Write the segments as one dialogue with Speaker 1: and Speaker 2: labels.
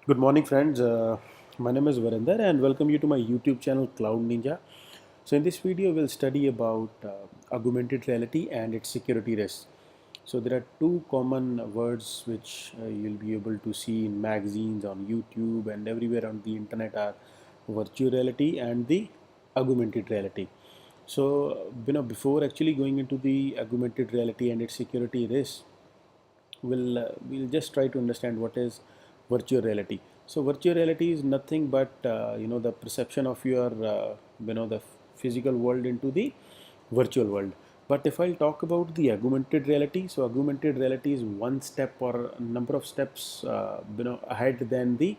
Speaker 1: Good morning, friends. My name is Varinder, and welcome you to my YouTube channel Cloud Ninja. So, in this video, we'll study about augmented reality and its security risks. So, there are two common words which you'll be able to see in magazines, on YouTube, and everywhere on the internet are virtual reality and the augmented reality. So, before actually going into the augmented reality and its security risks, we'll just try to understand what is virtual reality. So virtual reality is nothing but the perception of your the physical world into the virtual world. But if I'll talk about the augmented reality, so augmented reality is one step or a number of steps ahead than the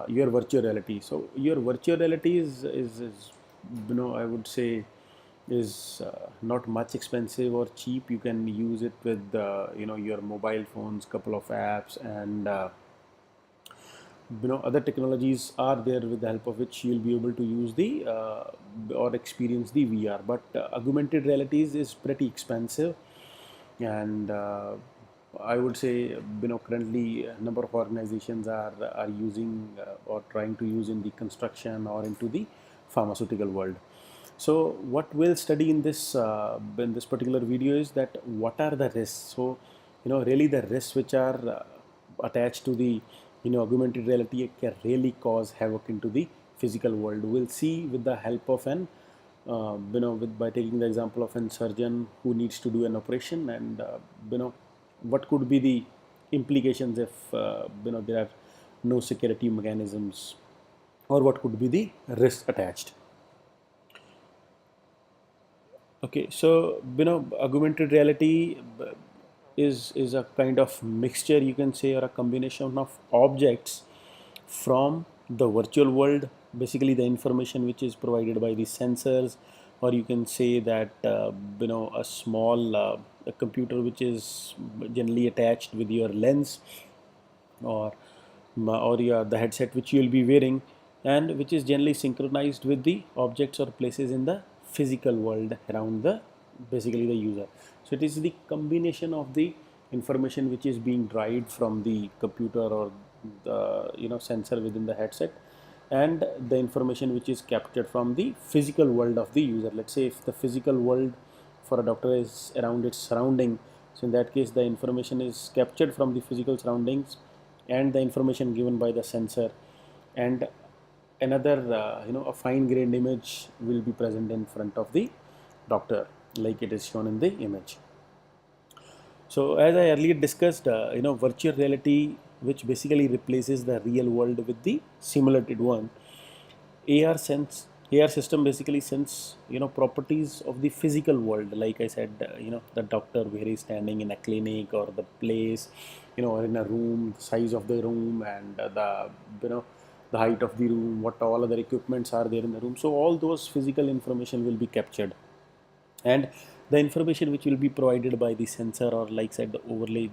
Speaker 1: your virtual reality. So your virtual reality is I would say is not much expensive or cheap. You can use it with your mobile phones, couple of apps, and other technologies are there with the help of which you'll be able to use the or experience the VR. But augmented realities is pretty expensive, and I would say currently a number of organizations are using or trying to use in the construction or into the pharmaceutical world. So what we'll study in this particular video is that what are the risks. So really the risks which are attached to the augmented reality can really cause havoc into the physical world. We'll see with the help of an by taking the example of a surgeon who needs to do an operation, and what could be the implications if there are no security mechanisms, or what could be the risk attached. Okay, so augmented reality is a kind of mixture, you can say, or a combination of objects from the virtual world. Basically, the information which is provided by the sensors, or you can say that a small a computer which is generally attached with your lens, or the headset which you will be wearing, and which is generally synchronized with the objects or places in the physical world around the basically the user. So it is the combination of the information which is being derived from the computer or the sensor within the headset, and the information which is captured from the physical world of the user. Let's say if the physical world for a doctor is around its surrounding, so in that case the information is captured from the physical surroundings and the information given by the sensor, and another a fine grained image will be present in front of the doctor, like it is shown in the image. So as I earlier discussed, virtual reality, which basically replaces the real world with the simulated one. AR system basically sense properties of the physical world. Like I said, the doctor where he's standing in a clinic or the place, or in a room, the size of the room, and the the height of the room, what all other equipments are there in the room. So all those physical information will be captured, and the information which will be provided by the sensor, or like said the overlay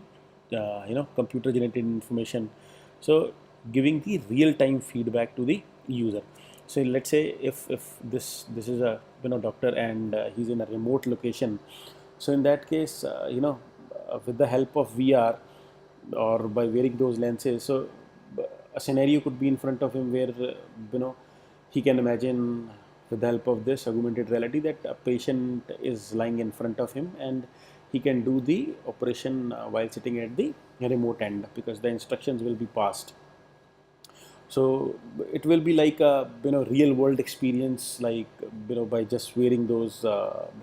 Speaker 1: computer generated information, so giving the real time feedback to the user. So let's say if this is a doctor, and he's in a remote location. So in that case, with the help of VR or by wearing those lenses, so a scenario could be in front of him where he can imagine with the help of this augmented reality that a patient is lying in front of him, and he can do the operation while sitting at the remote end, because the instructions will be passed. So it will be like a real world experience, like by just wearing those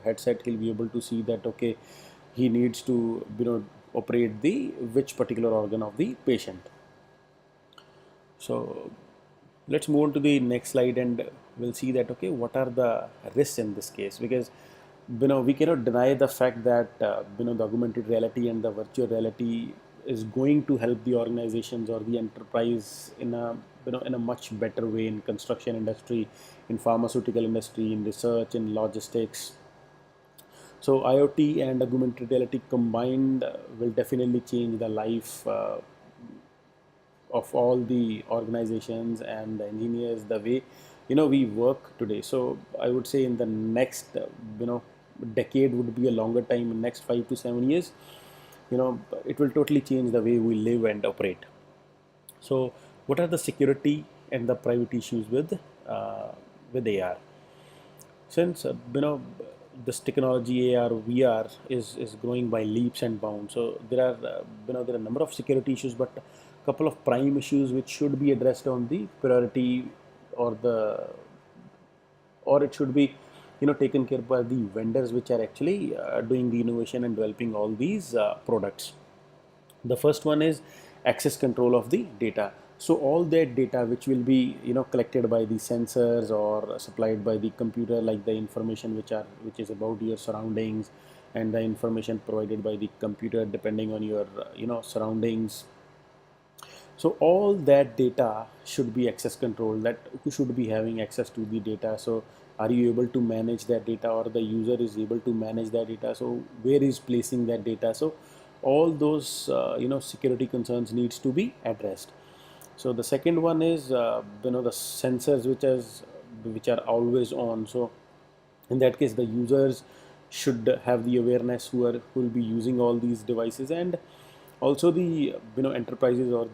Speaker 1: headset, he'll be able to see that okay, he needs to operate the which particular organ of the patient. So let's move on to the next slide, and we'll see that okay, what are the risks in this case. Because we cannot deny the fact that the augmented reality and the virtual reality is going to help the organizations or the enterprise in a in a much better way in construction industry, in pharmaceutical industry, in research, in logistics. So IoT and augmented reality combined will definitely change the life of all the organizations and the engineers, the way we work today. So I would say in the next decade would be a longer time. In next 5 to 7 years, it will totally change the way we live and operate. So What are the security and the private issues uh, with AR? Since this technology AR VR is growing by leaps and bounds, so there are there are a number of security issues, but a couple of prime issues which should be addressed on the priority, or the or it should be taken care by the vendors which are actually doing the innovation and developing all these products. The first one is access control of the data. So all that data which will be collected by the sensors or supplied by the computer, like the information which is about your surroundings, and the information provided by the computer depending on your surroundings. So all that data should be access controlled, that who should be having access to the data. So are you able to manage that data, or the user is able to manage that data? So where is placing that data? So all those security concerns needs to be addressed. So the second one is the sensors which are always on. So in that case, the users should have the awareness who will be using all these devices. And also the enterprises, uh,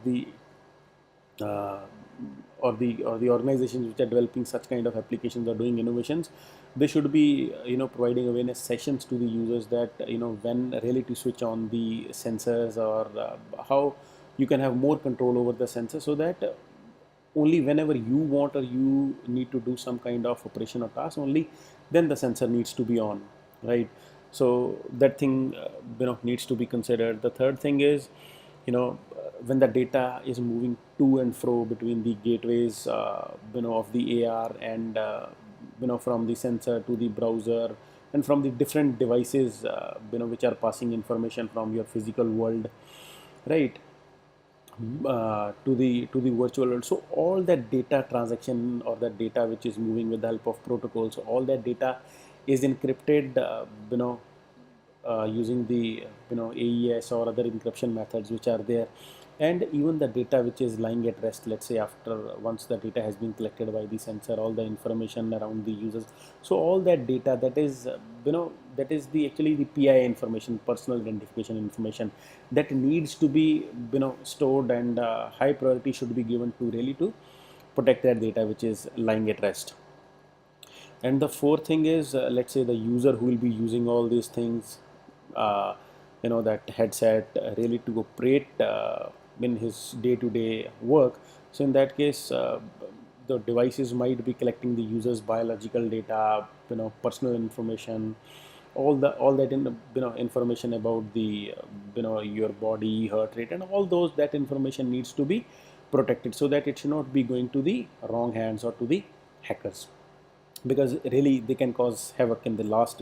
Speaker 1: or the organizations which are developing such kind of applications or doing innovations, they should be providing awareness sessions to the users, that when really to switch on the sensors, or how you can have more control over the sensor, so that only whenever you want or you need to do some kind of operation or task, only then the sensor needs to be on, right? So that thing needs to be considered. The third thing is, when the data is moving to and fro between the gateways of the AR, and from the sensor to the browser, and from the different devices which are passing information from your physical world, right, to the virtual world. So all that data transaction, or that data which is moving with the help of protocols, so all that data is encrypted, using the AES or other encryption methods which are there. And even the data which is lying at rest, let's say after once the data has been collected by the sensor, all the information around the users, so all that data, that is that is the actually the PI information, personal identification information, that needs to be stored, and high priority should be given to really to protect that data which is lying at rest. And the fourth thing is, let's say the user who will be using all these things, uh, that headset really to operate in his day-to-day work. So in that case, the devices might be collecting the user's biological data, personal information, all that information about the your body, heart rate, and all those, that information needs to be protected, so that it should not be going to the wrong hands or to the hackers, because really they can cause havoc in the last